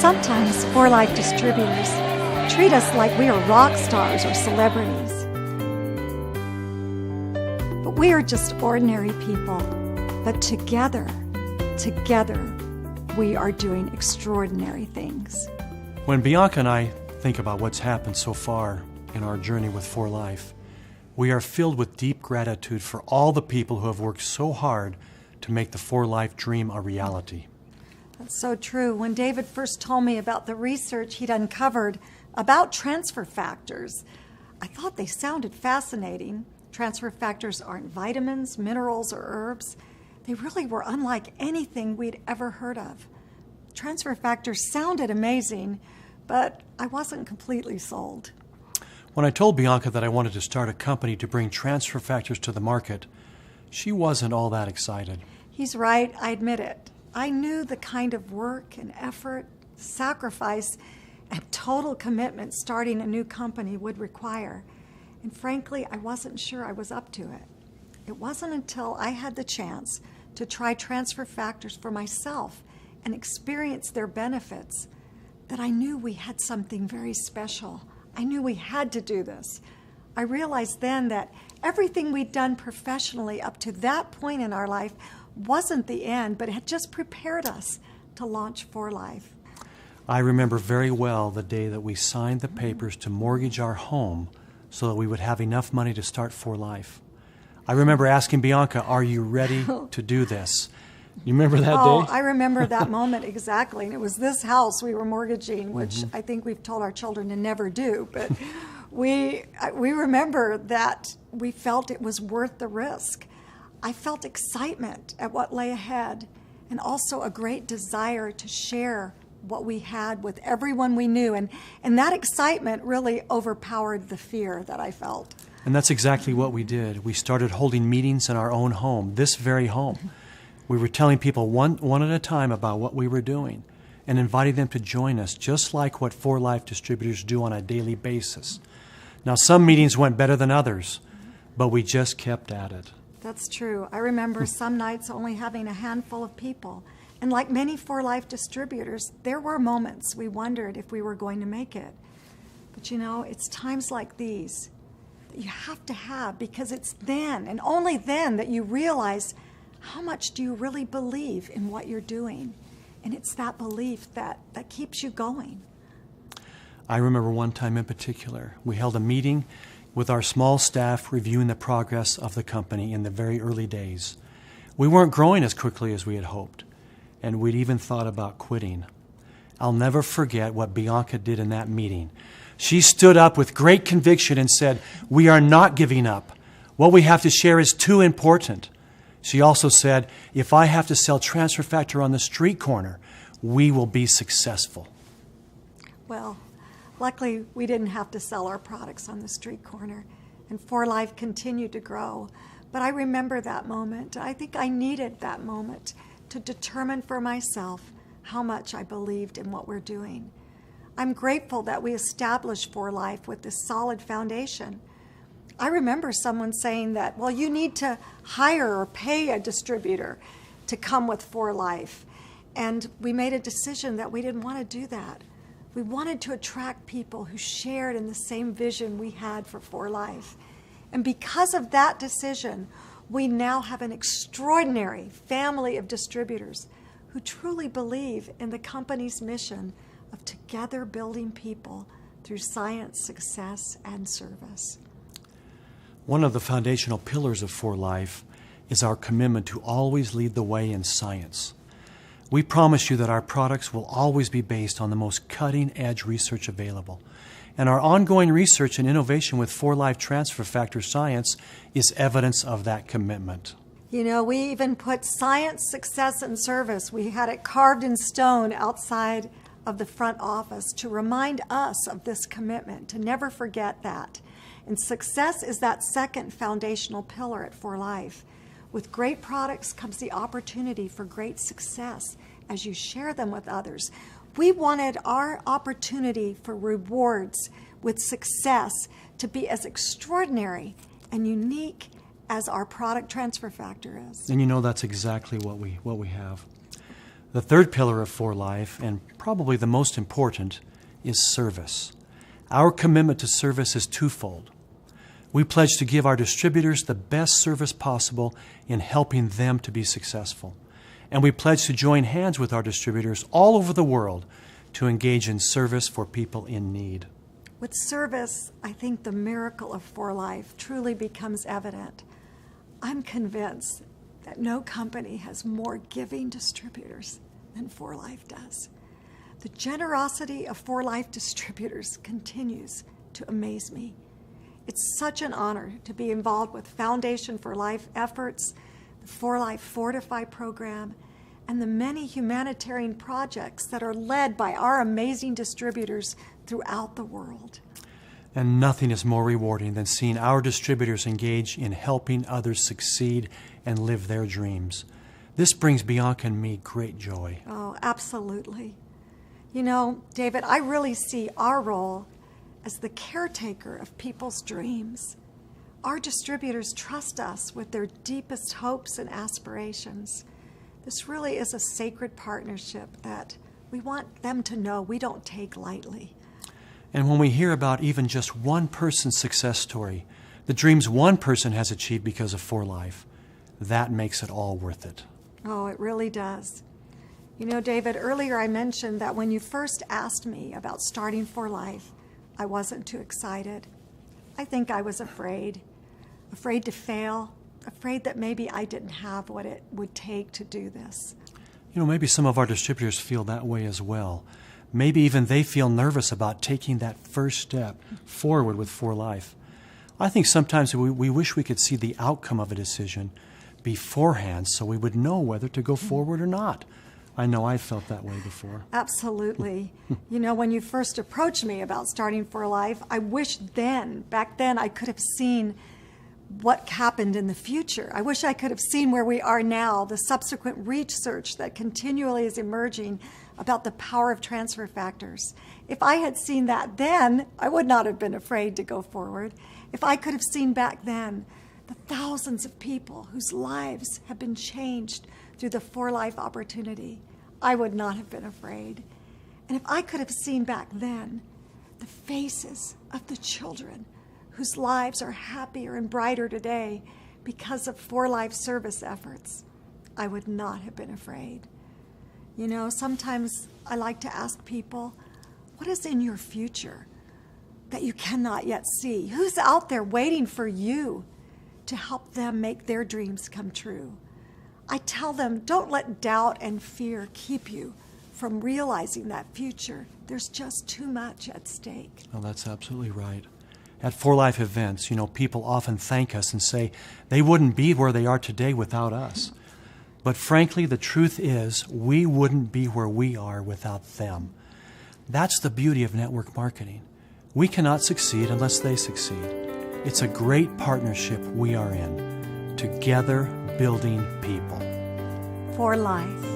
Sometimes For Life distributors treat us like we are rock stars or celebrities. But we are just ordinary people. But together, we are doing extraordinary things. When Bianca and I think about what's happened so far in our journey with For Life, we are filled with deep gratitude for all the people who have worked so hard to make the For Life dream a reality. That's so true. When David first told me about the research he'd uncovered about transfer factors, I thought they sounded fascinating. Transfer factors aren't vitamins, minerals, or herbs. They really were unlike anything we'd ever heard of. Transfer factors sounded amazing, but I wasn't completely sold. When I told Bianca that I wanted to start a company to bring transfer factors to the market, she wasn't all that excited. He's right, I admit it. I knew the kind of work and effort, sacrifice, and total commitment starting a new company would require. And frankly, I wasn't sure I was up to it. It wasn't until I had the chance to try transfer factors for myself and experience their benefits that I knew we had something very special. I knew we had to do this. I realized then that everything we'd done professionally up to that point in our life wasn't the end, but it had just prepared us to launch For Life. I remember very well the day that we signed the papers to mortgage our home so that we would have enough money to start For Life. I remember asking Bianca, "Are you ready to do this?" You remember that day? I remember that moment exactly. And it was this house we were mortgaging, which I think we've told our children to never do. But we remember that we felt it was worth the risk. I felt excitement at what lay ahead and also a great desire to share what we had with everyone we knew. And that excitement really overpowered the fear that I felt. And that's exactly what we did. We started holding meetings in our own home, this very home. We were telling people one at a time about what we were doing and inviting them to join us, just like what For Life distributors do on a daily basis. Now, some meetings went better than others, but we just kept at it. That's true. I remember some nights only having a handful of people. And like many For Life distributors, there were moments we wondered if we were going to make it. But you know, it's times like these that you have to have, because it's then and only then that you realize how much do you really believe in what you're doing. And it's that belief that keeps you going. I remember one time in particular, we held a meeting with our small staff reviewing the progress of the company in the very early days. We weren't growing as quickly as we had hoped, and we'd even thought about quitting. I'll never forget what Bianca did in that meeting. She stood up with great conviction and said, "We are not giving up. What we have to share is too important." She also said, "If I have to sell transfer factor on the street corner, we will be successful." Well, luckily, we didn't have to sell our products on the street corner, and For Life continued to grow. But I remember that moment. I think I needed that moment to determine for myself how much I believed in what we're doing. I'm grateful that we established For Life with this solid foundation. I remember someone saying that, well, you need to hire or pay a distributor to come with For Life. And we made a decision that we didn't want to do that. We wanted to attract people who shared in the same vision we had for For Life. And because of that decision, we now have an extraordinary family of distributors who truly believe in the company's mission of together building people through science, success, and service. One of the foundational pillars of For Life is our commitment to always lead the way in science. We promise you that our products will always be based on the most cutting-edge research available. And our ongoing research and innovation with For Life transfer factor science is evidence of that commitment. You know, we even put science, success, and service. We had it carved in stone outside of the front office to remind us of this commitment, to never forget that. And success is that second foundational pillar at For Life. With great products comes the opportunity for great success as you share them with others. We wanted our opportunity for rewards with success to be as extraordinary and unique as our product transfer factor is. And you know that's exactly what we have. The third pillar of For Life, and probably the most important, is service. Our commitment to service is twofold. We pledge to give our distributors the best service possible in helping them to be successful. And we pledge to join hands with our distributors all over the world to engage in service for people in need. With service, I think the miracle of For Life truly becomes evident. I'm convinced that no company has more giving distributors than For Life does. The generosity of For Life distributors continues to amaze me. It's such an honor to be involved with Foundation for Life efforts, the For Life Fortify program, and the many humanitarian projects that are led by our amazing distributors throughout the world. And nothing is more rewarding than seeing our distributors engage in helping others succeed and live their dreams. This brings Bianca and me great joy. Oh, absolutely. You know, David, I really see our role as the caretaker of people's dreams. Our distributors trust us with their deepest hopes and aspirations. This really is a sacred partnership that we want them to know we don't take lightly. And when we hear about even just one person's success story, the dreams one person has achieved because of For Life, that makes it all worth it. Oh, it really does. You know, David, earlier I mentioned that when you first asked me about starting For Life, I wasn't too excited. I think I was afraid to fail, afraid that maybe I didn't have what it would take to do this. You know, maybe some of our distributors feel that way as well. Maybe even they feel nervous about taking that first step forward with For Life. I think sometimes we wish we could see the outcome of a decision beforehand so we would know whether to go forward or not. I know I felt that way before. Absolutely. You know, when you first approached me about starting For Life, I wish back then, I could have seen what happened in the future. I wish I could have seen where we are now, the subsequent research that continually is emerging about the power of transfer factors. If I had seen that then, I would not have been afraid to go forward. If I could have seen back then the thousands of people whose lives have been changed through the For Life opportunity, I would not have been afraid. And if I could have seen back then the faces of the children whose lives are happier and brighter today because of For Life service efforts, I would not have been afraid. You know, sometimes I like to ask people, what is in your future that you cannot yet see? Who's out there waiting for you to help them make their dreams come true? I tell them, don't let doubt and fear keep you from realizing that future. There's just too much at stake. Oh, that's absolutely right. At For Life events, you know, people often thank us and say they wouldn't be where they are today without us. But frankly, the truth is we wouldn't be where we are without them. That's the beauty of network marketing. We cannot succeed unless they succeed. It's a great partnership we are in, together building people. For Life.